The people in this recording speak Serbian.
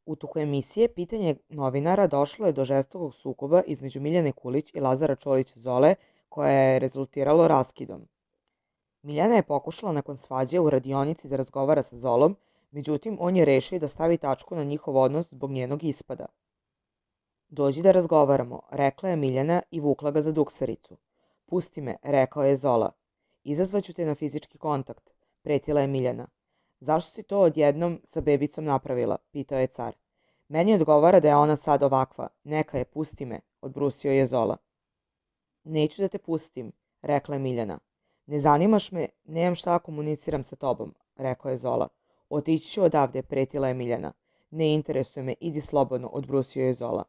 U toku emisije pitanje novinara došlo je do žestokog sukoba između Miljane Kulić i Lazara Čolića Zole, koje je rezultiralo raskidom. Miljana je pokušala nakon svađe u radionici da razgovara sa Zolom, međutim on je rešio da stavi tačku na njihov odnos zbog njenog ispada. Dođi da razgovaramo, rekla je Miljana i vukla ga za duksericu. Pusti me, rekao je Zola. Izazvaću te na fizički kontakt, pretila je Miljana. Zašto si to odjednom sa bebicom napravila, pitao je car. Meni odgovara da je ona sad ovakva, neka je, pusti me, odbrusio je Zola. Neću da te pustim, rekla je Miljana. Ne zanimaš me, nemam šta komuniciram sa tobom, rekao je Zola. Otići ću odavde, pretila je Miljana. Ne interesuje me, idi slobodno, odbrusio je Zola.